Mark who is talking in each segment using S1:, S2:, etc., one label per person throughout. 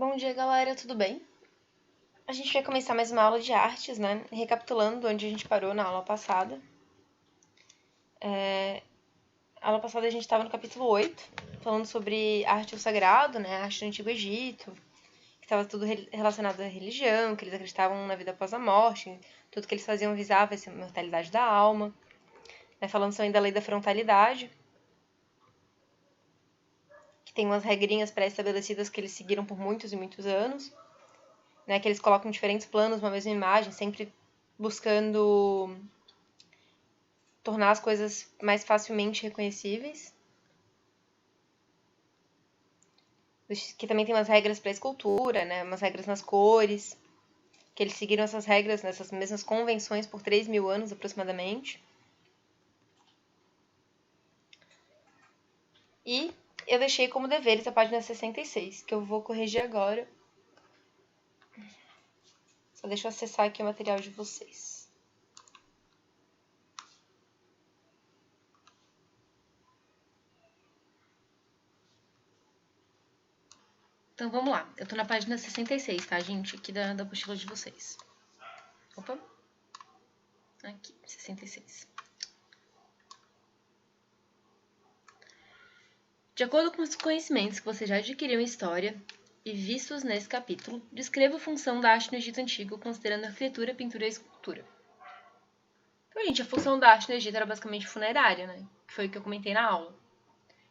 S1: Bom dia, galera, tudo bem? A gente vai começar mais uma aula de artes, né? Recapitulando onde a gente parou na aula passada. A aula passada a gente estava no capítulo 8, falando sobre arte ao sagrado, né? A arte do Antigo Egito, que estava tudo relacionado à religião, que eles acreditavam na vida após a morte, tudo que eles faziam visava essa imortalidade da alma. Falando também da lei da frontalidade, que tem umas regrinhas pré-estabelecidas que eles seguiram por muitos e muitos anos. Que eles colocam diferentes planos numa mesma imagem, sempre buscando tornar as coisas mais facilmente reconhecíveis. Que também tem umas regras para a escultura, né? Umas regras nas cores, que eles seguiram essas regras, nessas mesmas convenções por 3.000 anos aproximadamente. E eu deixei como deveres a página 66, que eu vou corrigir agora. Só deixa eu acessar aqui o material de vocês. Então vamos lá. Eu tô na página 66, tá, gente? Aqui da apostila de vocês. Opa. Aqui, 66. De acordo com os conhecimentos que você já adquiriu em história e vistos nesse capítulo, descreva a função da arte no Egito Antigo, considerando a arquitetura, pintura e escultura. Então, gente, a função da arte no Egito era basicamente funerária, né? Que foi o que eu comentei na aula.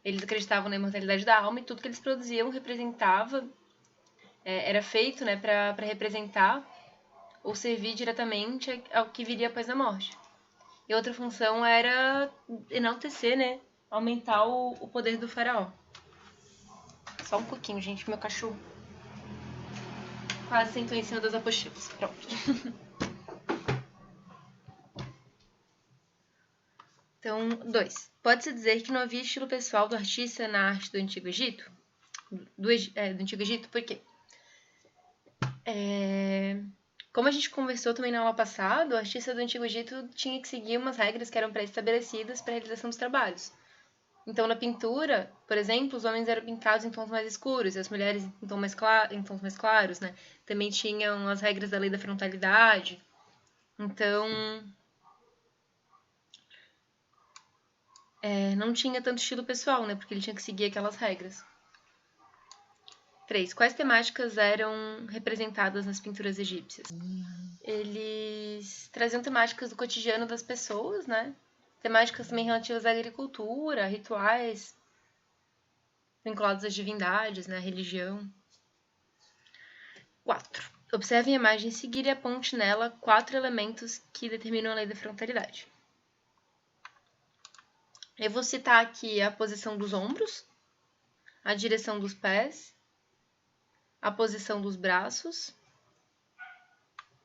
S1: Eles acreditavam na imortalidade da alma e tudo que eles produziam representava, era feito, né, para representar ou servir diretamente ao que viria após a morte. E outra função era enaltecer, né, aumentar o poder do faraó. Só um pouquinho, gente, meu cachorro quase sentou em cima das apostilas. Pronto. Então, 2. Pode-se dizer que não havia estilo pessoal do artista na arte do Antigo Egito? Do Antigo Egito, por quê? Como a gente conversou também na aula passada, o artista do Antigo Egito tinha que seguir umas regras que eram pré-estabelecidas para a realização dos trabalhos. Então, na pintura, por exemplo, os homens eram pintados em tons mais escuros e as mulheres em tons mais claros, né? Também tinham as regras da lei da frontalidade. Então, não tinha tanto estilo pessoal, né? Porque ele tinha que seguir aquelas regras. 3. Quais temáticas eram representadas nas pinturas egípcias? Eles traziam temáticas do cotidiano das pessoas, né? Temáticas também relativas à agricultura, rituais vinculados às divindades, né? À religião. 4. Observe a imagem a seguir e aponte nela 4 elementos que determinam a lei da frontalidade. Eu vou citar aqui a posição dos ombros, a direção dos pés, a posição dos braços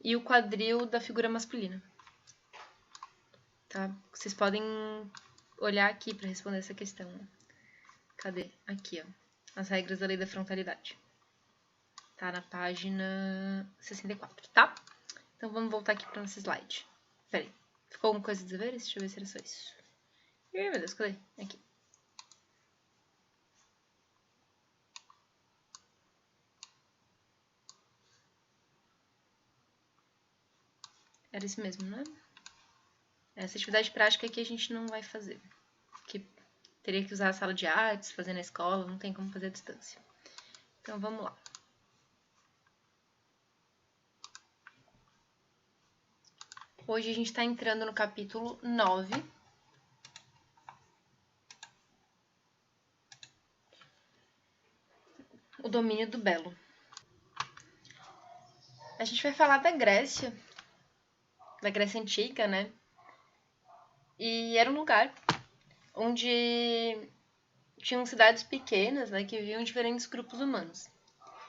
S1: e o quadril da figura masculina. Tá? Vocês podem olhar aqui para responder essa questão. Cadê? Aqui, ó. As regras da lei da frontalidade. Tá na página 64, tá? Então vamos voltar aqui para nosso slide. Peraí. Ficou alguma coisa de deveres? Deixa eu ver se era só isso. Ih, meu Deus, cadê? Aqui. Era isso mesmo, né? Essa atividade prática aqui a gente não vai fazer. Porque teria que usar a sala de artes, fazer na escola, não tem como fazer à distância. Então vamos lá. Hoje a gente está entrando no capítulo 9. O domínio do belo. A gente vai falar da Grécia Antiga, né? E era um lugar onde tinham cidades pequenas, né, que viviam diferentes grupos humanos.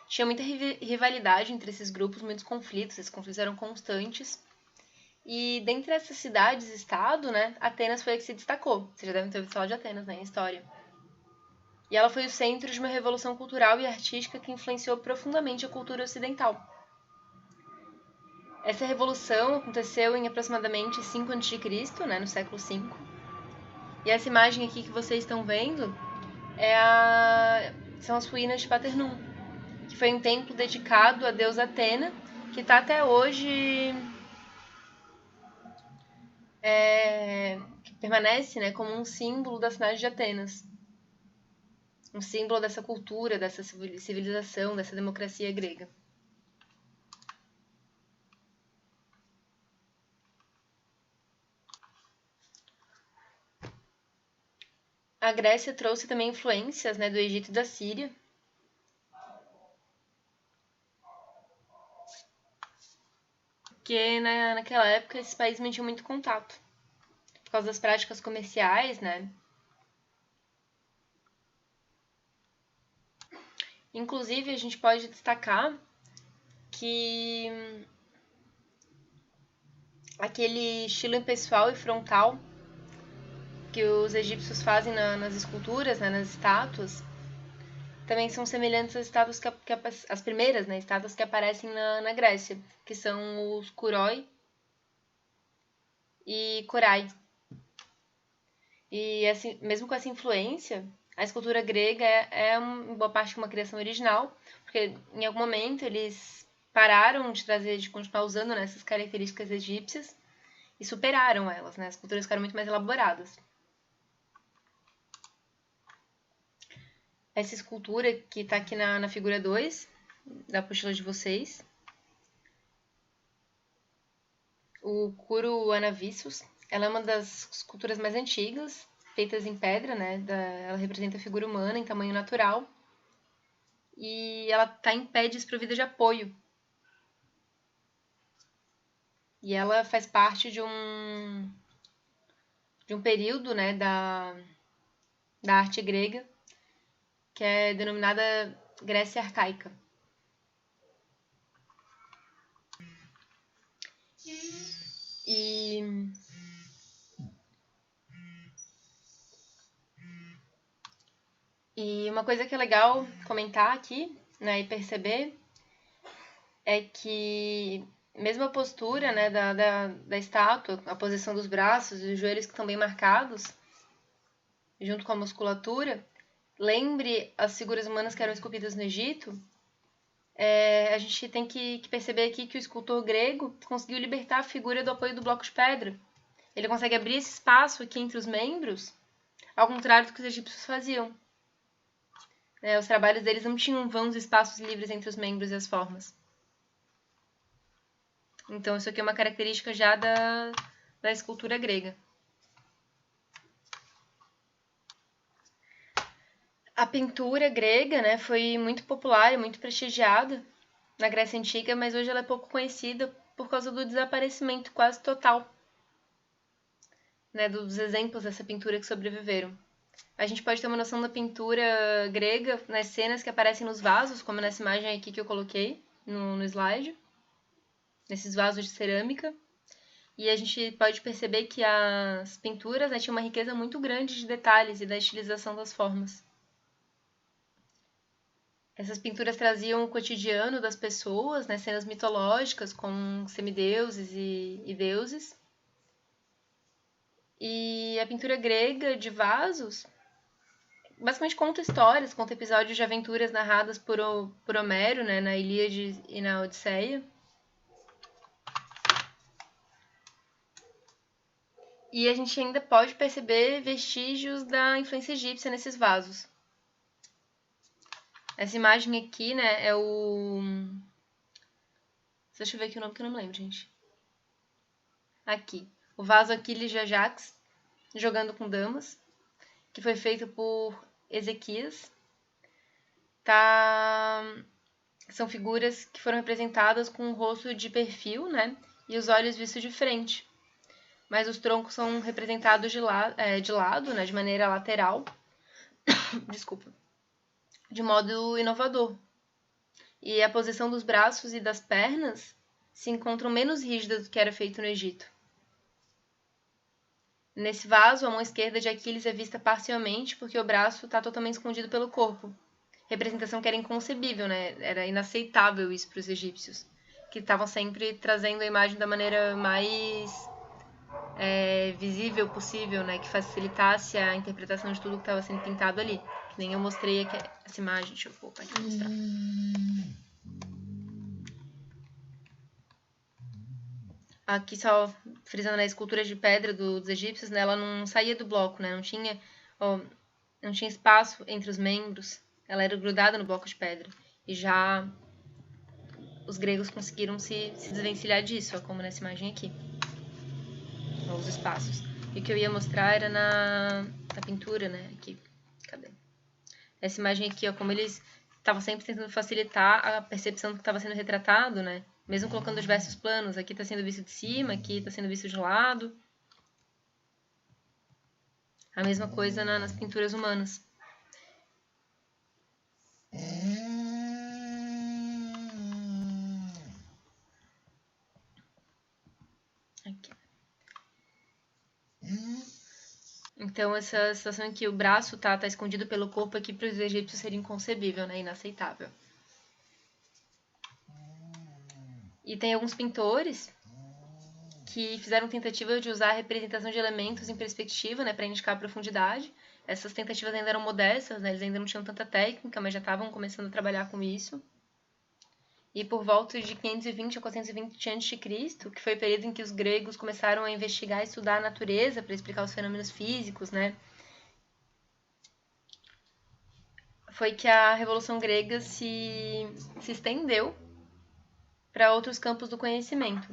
S1: Tinha muita rivalidade entre esses grupos, muitos conflitos, esses conflitos eram constantes. E dentre essas cidades-estado, né, Atenas foi a que se destacou. Vocês já devem ter ouvido falar de Atenas, né, em história. E ela foi o centro de uma revolução cultural e artística que influenciou profundamente a cultura ocidental. Essa revolução aconteceu em aproximadamente 5 a.C., né, no século V. E essa imagem aqui que vocês estão vendo são as ruínas de Paternum. que foi um templo dedicado à deusa Atena, que está até hoje, que permanece, né, como um símbolo da cidade de Atenas. Um símbolo dessa cultura, dessa civilização, dessa democracia grega. A Grécia trouxe também influências, né, do Egito e da Síria. Porque naquela época esses países mantinham muito contato. Por causa das práticas comerciais, né? Inclusive, a gente pode destacar que aquele estilo impessoal e frontal que os egípcios fazem nas esculturas, né, nas estátuas, também são semelhantes às estátuas as primeiras, né, estátuas que aparecem na Grécia, que são os Kuroi e Korai. E assim, mesmo com essa influência, a escultura grega é em boa parte uma criação original, porque em algum momento eles pararam de continuar usando, né, essas características egípcias e superaram elas, né? As esculturas ficaram muito mais elaboradas. Essa escultura que está aqui na figura 2 da apostila de vocês, o Kuru Anavissus, ela é uma das esculturas mais antigas, feitas em pedra, né? Ela representa a figura humana em tamanho natural e ela está em pé desprovida de apoio. E ela faz parte de um período, né, da arte grega que é denominada Grécia Arcaica. E uma coisa que é legal comentar aqui, né, e perceber, é que mesmo a postura, né, da estátua, a posição dos braços e os joelhos que estão bem marcados, junto com a musculatura, lembre as figuras humanas que eram esculpidas no Egito, a gente tem que perceber aqui que o escultor grego conseguiu libertar a figura do apoio do bloco de pedra. Ele consegue abrir esse espaço aqui entre os membros, ao contrário do que os egípcios faziam. Os trabalhos deles não tinham vãos espaços livres entre os membros e as formas. Então, isso aqui é uma característica já da escultura grega. A pintura grega, né, foi muito popular e muito prestigiada na Grécia Antiga, mas hoje ela é pouco conhecida por causa do desaparecimento quase total, né, dos exemplos dessa pintura que sobreviveram. A gente pode ter uma noção da pintura grega nas cenas que aparecem nos vasos, como nessa imagem aqui que eu coloquei no slide, nesses vasos de cerâmica. E a gente pode perceber que as pinturas, né, tinham uma riqueza muito grande de detalhes e da estilização das formas. Essas pinturas traziam o cotidiano das pessoas, né, cenas mitológicas com semideuses e deuses. E a pintura grega de vasos basicamente conta histórias, conta episódios de aventuras narradas por Homero, né, na Ilíade e na Odisseia. E a gente ainda pode perceber vestígios da influência egípcia nesses vasos. Essa imagem aqui, né, é o... Deixa eu ver aqui o nome que eu não me lembro, gente. Aqui. O vaso Aquiles de Ajax, jogando com damas, que foi feito por Ezequias. São figuras que foram representadas com o rosto de perfil, né, e os olhos vistos de frente. Mas os troncos são representados de lado, né, de maneira lateral. Desculpa. De modo inovador. E a posição dos braços e das pernas se encontram menos rígidas do que era feito no Egito. Nesse vaso, a mão esquerda de Aquiles é vista parcialmente porque o braço está totalmente escondido pelo corpo. Representação que era inconcebível, né? Era inaceitável isso para os egípcios, que estavam sempre trazendo a imagem da maneira mais visível possível, né? Que facilitasse a interpretação de tudo que estava sendo pintado ali. Que nem eu mostrei aqui essa imagem, deixa eu voltar aqui e mostrar. Aqui só frisando, né, a escultura de pedra dos egípcios, né, ela não saía do bloco, né, não tinha espaço entre os membros, ela era grudada no bloco de pedra. E já os gregos conseguiram se desvencilhar disso, ó, como nessa imagem aqui, ó, os espaços. E o que eu ia mostrar era na pintura, né, aqui, cadê? Essa imagem aqui, ó, como eles estavam sempre tentando facilitar a percepção do que estava sendo retratado, né? Mesmo colocando diversos planos. Aqui está sendo visto de cima, aqui está sendo visto de lado. A mesma coisa nas pinturas humanas. Aqui. Então, essa situação em que o braço tá escondido pelo corpo aqui para os egípcios seria inconcebível, né? Inaceitável. E tem alguns pintores que fizeram tentativa de usar a representação de elementos em perspectiva, né, para indicar a profundidade. Essas tentativas ainda eram modestas, né, eles ainda não tinham tanta técnica, mas já estavam começando a trabalhar com isso. E por volta de 520 a 420 a.C., que foi o período em que os gregos começaram a investigar e estudar a natureza para explicar os fenômenos físicos, né, foi que a Revolução Grega se estendeu para outros campos do conhecimento.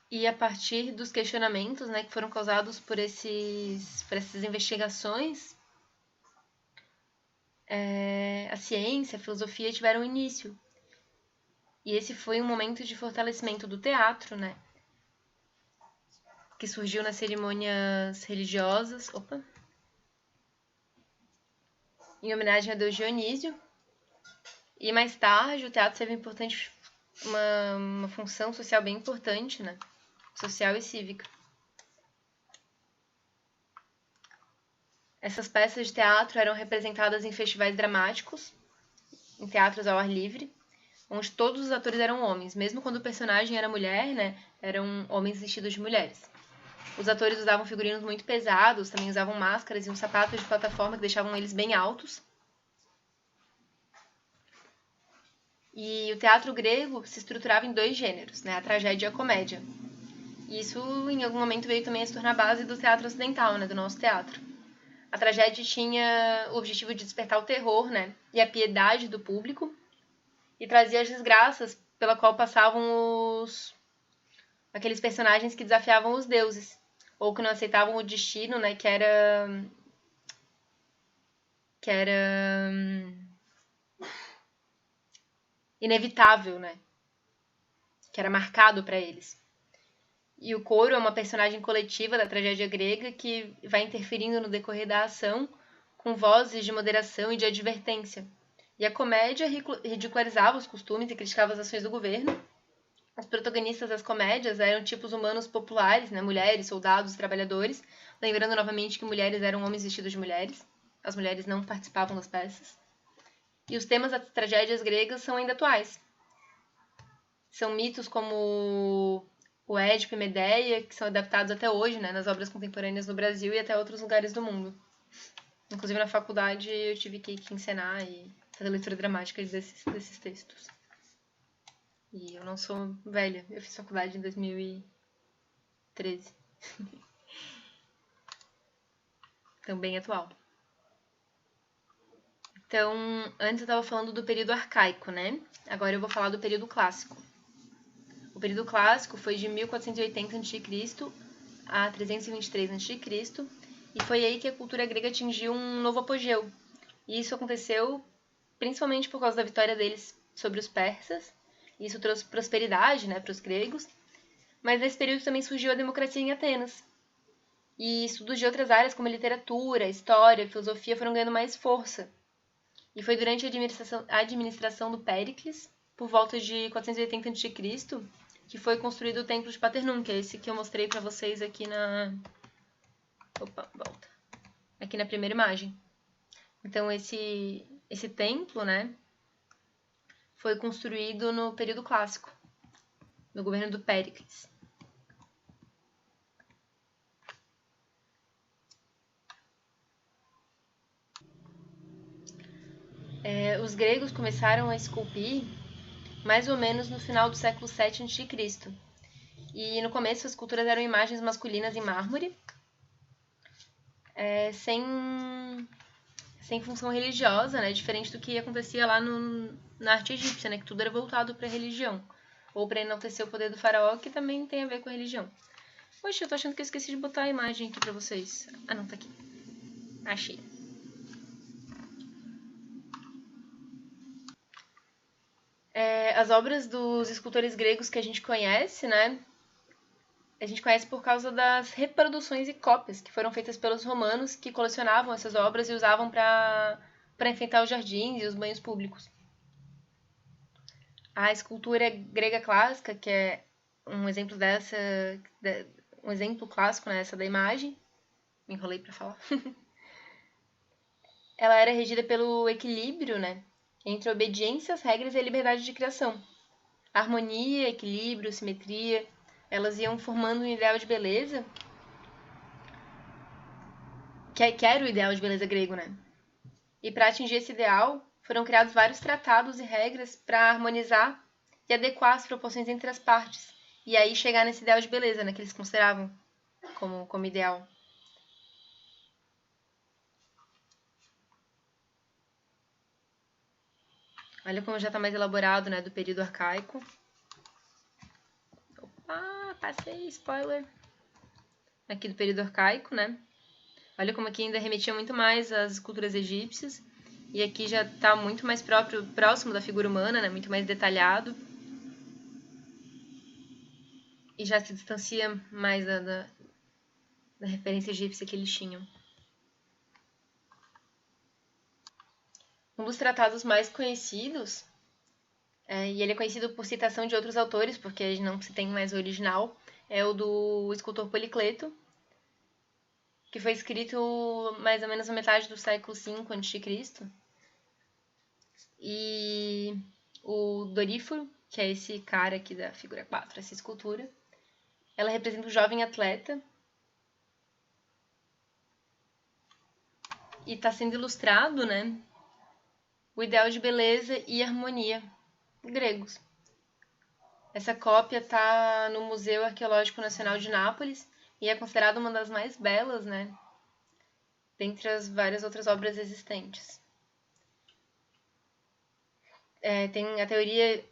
S1: E a partir dos questionamentos, né, que foram causados por essas investigações, a ciência, a filosofia tiveram início. E esse foi um momento de fortalecimento do teatro, né, que surgiu nas cerimônias religiosas, em homenagem a Deus Dionísio. E mais tarde o teatro teve uma função social bem importante, né, social e cívica. Essas peças de teatro eram representadas em festivais dramáticos, em teatros ao ar livre, onde todos os atores eram homens, mesmo quando o personagem era mulher, né, eram homens vestidos de mulheres. Os atores usavam figurinos muito pesados, também usavam máscaras e uns sapatos de plataforma que deixavam eles bem altos. E o teatro grego se estruturava em 2 gêneros, né, a tragédia e a comédia. E isso, em algum momento, veio também a se tornar base do teatro ocidental, né, do nosso teatro. A tragédia tinha o objetivo de despertar o terror, né, e a piedade do público, e trazia as desgraças pela qual passavam aqueles personagens que desafiavam os deuses, ou que não aceitavam o destino, né, que era inevitável, né, que era marcado para eles. E o coro é uma personagem coletiva da tragédia grega que vai interferindo no decorrer da ação com vozes de moderação e de advertência. E a comédia ridicularizava os costumes e criticava as ações do governo. Os protagonistas das comédias eram tipos humanos populares, né? Mulheres, soldados, trabalhadores. Lembrando novamente que mulheres eram homens vestidos de mulheres. As mulheres não participavam das peças. E os temas das tragédias gregas são ainda atuais. São mitos como o Édipo e Medeia, que são adaptados até hoje, né, nas obras contemporâneas no Brasil e até outros lugares do mundo. Inclusive na faculdade eu tive que encenar e fazer leitura dramática desses textos. E eu não sou velha, eu fiz faculdade em 2013. Então, bem atual. Então, antes eu estava falando do período arcaico, né? Agora eu vou falar do período clássico. O período clássico foi de 1480 a.C. a 323 a.C. E foi aí que a cultura grega atingiu um novo apogeu. E isso aconteceu principalmente por causa da vitória deles sobre os persas. Isso trouxe prosperidade, né, para os gregos. Mas nesse período também surgiu a democracia em Atenas. E estudos de outras áreas como literatura, história, filosofia foram ganhando mais força. E foi durante a administração do Péricles, por volta de 480 a.C., que foi construído o Templo de Paternum, que é esse que eu mostrei para vocês aqui aqui na primeira imagem. Então, esse templo, né, foi construído no período clássico, no governo do Péricles. Os gregos começaram a esculpir mais ou menos no final do século VII a.C. E no começo as esculturas eram imagens masculinas em mármore, sem função religiosa, né? Diferente do que acontecia lá na arte egípcia, né? Que tudo era voltado para a religião. Ou para enaltecer o poder do faraó, que também tem a ver com a religião. Poxa, eu tô achando que eu esqueci de botar a imagem aqui pra vocês. Ah, não, tá aqui. Achei. As obras dos escultores gregos que a gente conhece, né? A gente conhece por causa das reproduções e cópias que foram feitas pelos romanos que colecionavam essas obras e usavam para enfeitar os jardins e os banhos públicos. A escultura grega clássica, que é um exemplo dessa, um exemplo clássico, né, essa da imagem, me enrolei para falar. Ela era regida pelo equilíbrio, né, entre obediência às regras e a liberdade de criação. Harmonia, equilíbrio, simetria, elas iam formando um ideal de beleza, que era o ideal de beleza grego, né? E para atingir esse ideal, foram criados vários tratados e regras para harmonizar e adequar as proporções entre as partes. E aí chegar nesse ideal de beleza, né, que eles consideravam como ideal. Olha como já está mais elaborado, né, do período arcaico. Opa, passei, spoiler. Aqui do período arcaico, né? Olha como aqui ainda remetia muito mais às esculturas egípcias. E aqui já está muito mais próximo da figura humana, né? Muito mais detalhado. E já se distancia mais da referência egípcia que eles tinham. Um dos tratados mais conhecidos, e ele é conhecido por citação de outros autores, porque não se tem mais o original, é o do escultor Policleto, que foi escrito mais ou menos na metade do século V a.C. E o Doríforo, que é esse cara aqui da figura 4, essa escultura, ela representa um jovem atleta e está sendo ilustrado, né, o ideal de beleza e harmonia gregos. Essa cópia está no Museu Arqueológico Nacional de Nápoles e é considerada uma das mais belas, né, dentre as várias outras obras existentes. Tem a teoria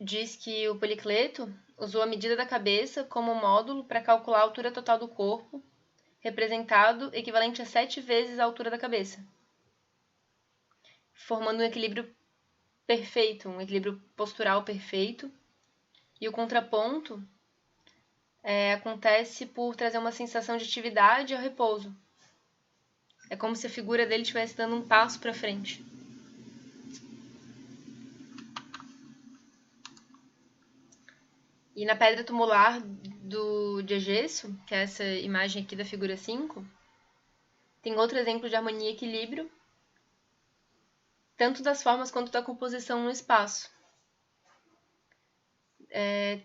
S1: diz que o Policleto usou a medida da cabeça como módulo para calcular a altura total do corpo, representado equivalente a 7 vezes a altura da cabeça, formando um equilíbrio perfeito, um equilíbrio postural perfeito. E o contraponto acontece por trazer uma sensação de atividade ao repouso. É como se a figura dele estivesse dando um passo para frente. E na pedra tumular de Egesso, que é essa imagem aqui da figura 5, tem outro exemplo de harmonia e equilíbrio, tanto das formas quanto da composição no espaço.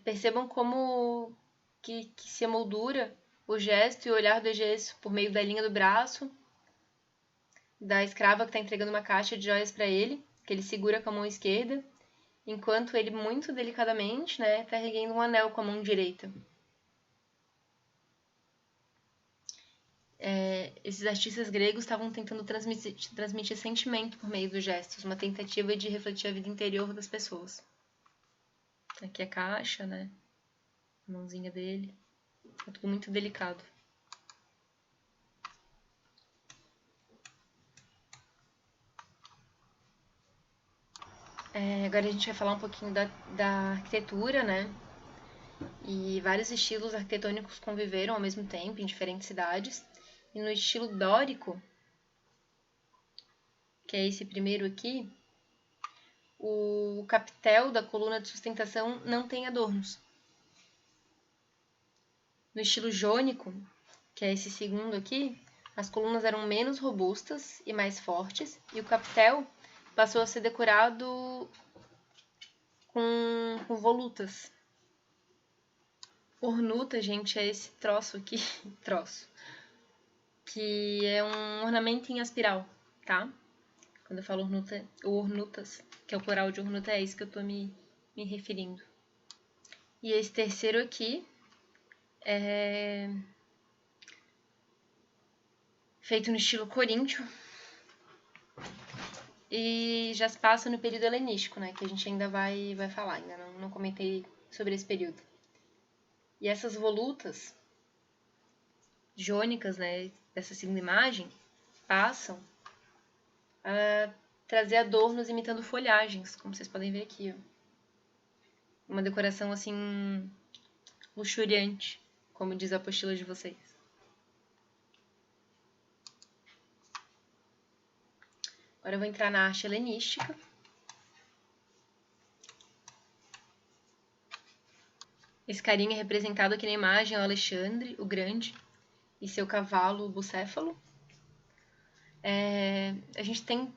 S1: Percebam como que se emoldura o gesto e o olhar do Egesso por meio da linha do braço, da escrava que está entregando uma caixa de joias para ele, que ele segura com a mão esquerda, enquanto ele muito delicadamente, né, está erguendo um anel com a mão direita. Esses artistas gregos estavam tentando transmitir sentimento por meio dos gestos, uma tentativa de refletir a vida interior das pessoas. Aqui a caixa, né? A mãozinha dele. É tudo muito delicado. Agora a gente vai falar um pouquinho da arquitetura, né? E vários estilos arquitetônicos conviveram ao mesmo tempo em diferentes cidades. E no estilo dórico, que é esse primeiro aqui, o capitel da coluna de sustentação não tem adornos. No estilo jônico, que é esse segundo aqui, as colunas eram menos robustas e mais fortes, e o capitel passou a ser decorado com volutas. Ornuta, gente, é esse troço aqui, que é um ornamento em espiral, tá? Quando eu falo ornuta, ou ornutas, que é o plural de ornuta, é isso que eu tô me referindo. E esse terceiro aqui é feito no estilo coríntio e já se passa no período helenístico, né? Que a gente ainda vai falar, ainda não comentei sobre esse período. E essas volutas jônicas, né, dessa segunda imagem, passam a trazer adornos imitando folhagens, como vocês podem ver aqui, ó. Uma decoração assim luxuriante, como diz a apostila de vocês. Agora eu vou entrar na arte helenística. Esse carinha é representado aqui na imagem, é o Alexandre, o Grande, e seu cavalo, o Bucéfalo. A gente tem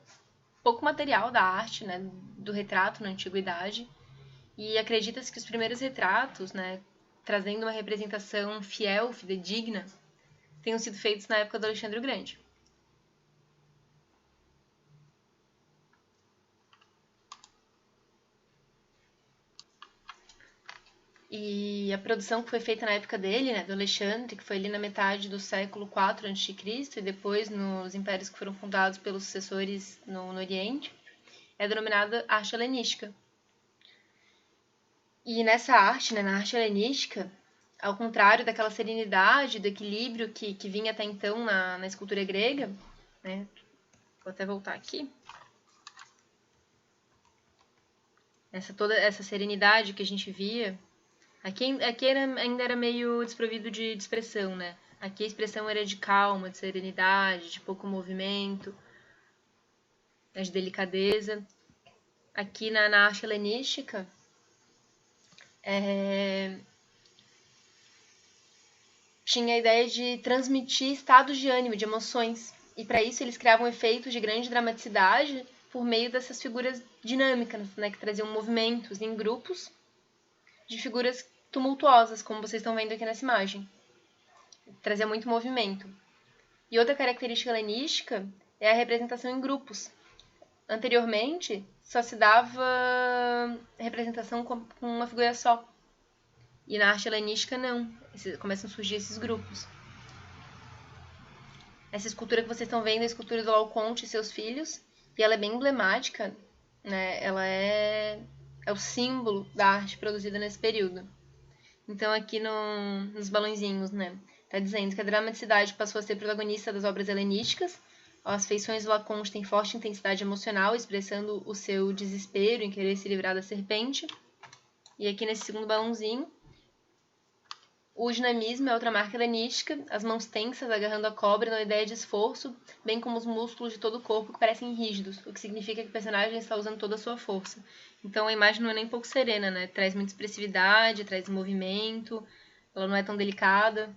S1: pouco material da arte, né, do retrato na antiguidade, e acredita-se que os primeiros retratos, né, trazendo uma representação fiel, fidedigna, tenham sido feitos na época do Alexandre o Grande. E a produção que foi feita na época dele, né, do Alexandre, que foi ali na metade do século IV a.C., e depois nos impérios que foram fundados pelos sucessores no Oriente, é denominada arte helenística. E nessa arte, né, na arte helenística, ao contrário daquela serenidade, do equilíbrio que vinha até então na escultura grega, né, vou até voltar aqui, toda essa serenidade que a gente via, aqui ainda era meio desprovido de expressão, né? Aqui a expressão era de calma, de serenidade, de pouco movimento, de delicadeza. Aqui na arte helenística, tinha a ideia de transmitir estados de ânimo, de emoções. E para isso eles criavam efeitos de grande dramaticidade por meio dessas figuras dinâmicas, né, que traziam movimentos em grupos de figuras tumultuosas, como vocês estão vendo aqui nessa imagem. Trazia muito movimento. E outra característica helenística é a representação em grupos. Anteriormente, só se dava representação com uma figura só. E na arte helenística, não. Começam a surgir esses grupos. Essa escultura que vocês estão vendo é a escultura do Laocoonte e seus filhos. E ela é bem emblemática, né? Ela é o símbolo da arte produzida nesse período. Então, aqui nos balãozinhos, né? Tá dizendo que a dramaticidade passou a ser protagonista das obras helenísticas. As feições do Laocoonte têm forte intensidade emocional, expressando o seu desespero em querer se livrar da serpente. E aqui nesse segundo balãozinho, o dinamismo é outra marca helenística, as mãos tensas agarrando a cobra na ideia de esforço, bem como os músculos de todo o corpo que parecem rígidos, o que significa que o personagem está usando toda a sua força. Então a imagem não é nem um pouco serena, né? Traz muita expressividade, traz movimento, ela não é tão delicada.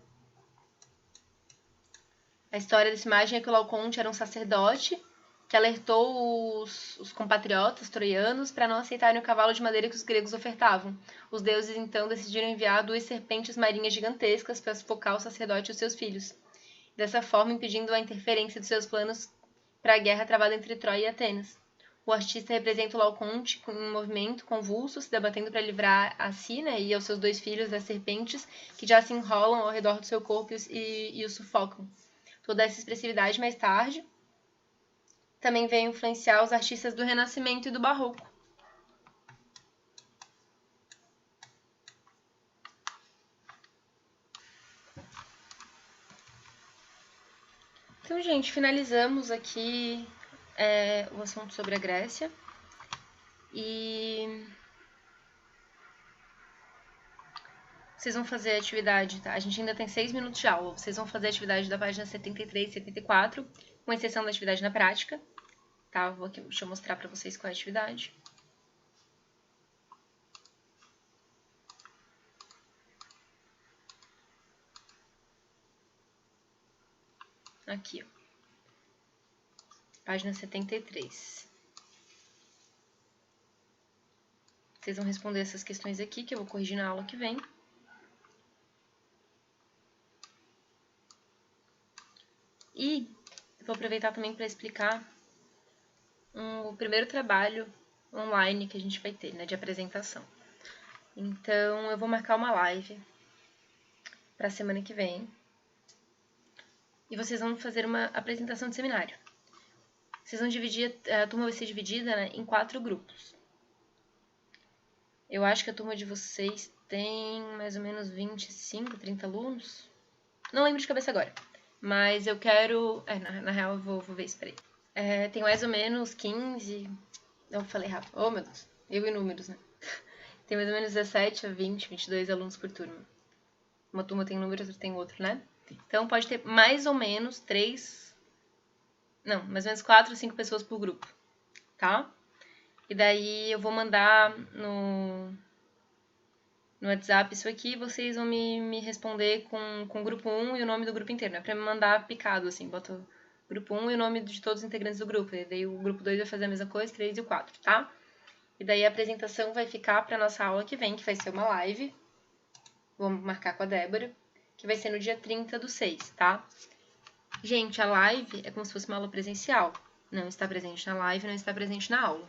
S1: A história dessa imagem é que o Laocoonte era um sacerdote que alertou os compatriotas troianos para não aceitarem o cavalo de madeira que os gregos ofertavam. Os deuses então decidiram enviar 2 serpentes marinhas gigantescas para sufocar o sacerdote e os seus filhos, dessa forma impedindo a interferência dos seus planos para a guerra travada entre Troia e Atenas. O artista representa o Laocoonte em um movimento convulso, se debatendo para livrar a si, né, e aos seus 2 filhos das serpentes que já se enrolam ao redor do seu corpo e o sufocam. Toda essa expressividade mais tarde também veio influenciar os artistas do Renascimento e do Barroco. Então, gente, finalizamos aqui o assunto sobre a Grécia. E vocês vão fazer a atividade, tá? A gente ainda tem 6 minutos de aula. Vocês vão fazer a atividade da página 73 e 74, com exceção da atividade na prática. Tá? Deixa eu mostrar para vocês qual é a atividade. Aqui, ó. Página 73. Vocês vão responder essas questões aqui, que eu vou corrigir na aula que vem. E vou aproveitar também para explicar o primeiro trabalho online que a gente vai ter, né, de apresentação. Então, eu vou marcar uma live para a semana que vem. E vocês vão fazer uma apresentação de seminário. Vocês vão dividir, a turma vai ser dividida, né, em 4 grupos. Eu acho que a turma de vocês tem mais ou menos 25, 30 alunos. Não lembro de cabeça agora. Mas eu quero... na real, eu vou ver isso, peraí. Tem mais ou menos 15... Eu falei rápido. Oh, meu Deus. Eu e números, né? Tem mais ou menos 17 a 20, 22 alunos por turma. Uma turma tem um número, outra tem outro, né? Então, pode ter mais ou menos 3... Não, mais ou menos 4 ou 5 pessoas por grupo, tá? E daí eu vou mandar no WhatsApp isso aqui, vocês vão me responder com o grupo 1 e o nome do grupo inteiro, né? Pra me mandar picado, assim, bota o grupo 1 e o nome de todos os integrantes do grupo. E daí o grupo 2 vai fazer a mesma coisa, 3 e o 4, tá? E daí a apresentação vai ficar pra nossa aula que vem, que vai ser uma live. Vamos marcar com a Débora, que vai ser no dia 30/6, tá? Gente, a live é como se fosse uma aula presencial. Não está presente na live, não está presente na aula,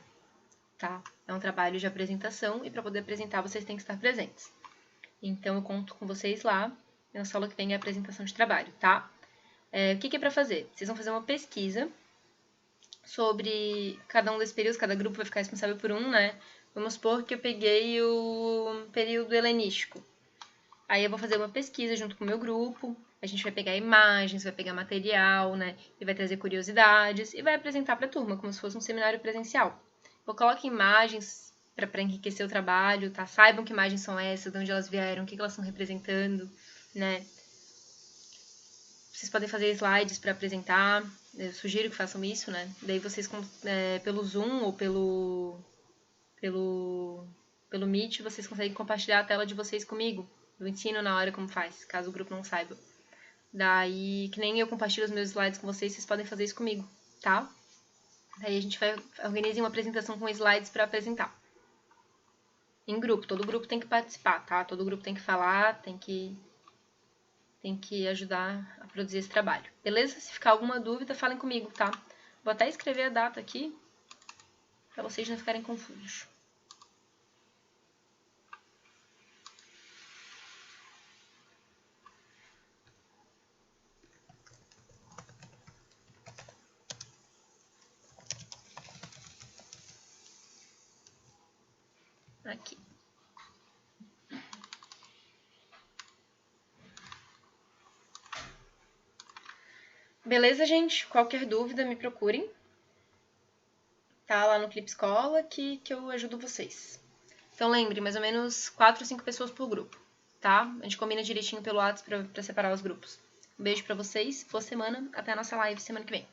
S1: tá? É um trabalho de apresentação e para poder apresentar vocês têm que estar presentes. Então, eu conto com vocês lá. Nossa aula que vem é a apresentação de trabalho, tá? O que é para fazer? Vocês vão fazer uma pesquisa sobre cada um desses períodos, cada grupo vai ficar responsável por um, né? Vamos supor que eu peguei o período helenístico. Aí eu vou fazer uma pesquisa junto com o meu grupo, a gente vai pegar imagens, vai pegar material, né? E vai trazer curiosidades e vai apresentar para a turma, como se fosse um seminário presencial. Eu coloco imagens para enriquecer o trabalho, tá? Saibam que imagens são essas, de onde elas vieram, o que elas estão representando, né? Vocês podem fazer slides para apresentar, eu sugiro que façam isso, né? Daí vocês, pelo Zoom ou pelo Meet, vocês conseguem compartilhar a tela de vocês comigo. Eu ensino na hora como faz, caso o grupo não saiba. Daí, que nem eu compartilho os meus slides com vocês, vocês podem fazer isso comigo, tá? Daí a gente vai organizar uma apresentação com slides para apresentar. Em grupo, todo grupo tem que participar, tá? Todo grupo tem que falar, tem que ajudar a produzir esse trabalho. Beleza? Se ficar alguma dúvida, falem comigo, tá? Vou até escrever a data aqui, para vocês não ficarem confusos. Aqui. Beleza, gente? Qualquer dúvida, me procurem. Tá lá no Clipe Escola que eu ajudo vocês. Então lembre, mais ou menos 4 ou 5 pessoas por grupo, tá? A gente combina direitinho pelo WhatsApp pra separar os grupos. Um beijo pra vocês, boa semana, até a nossa live semana que vem.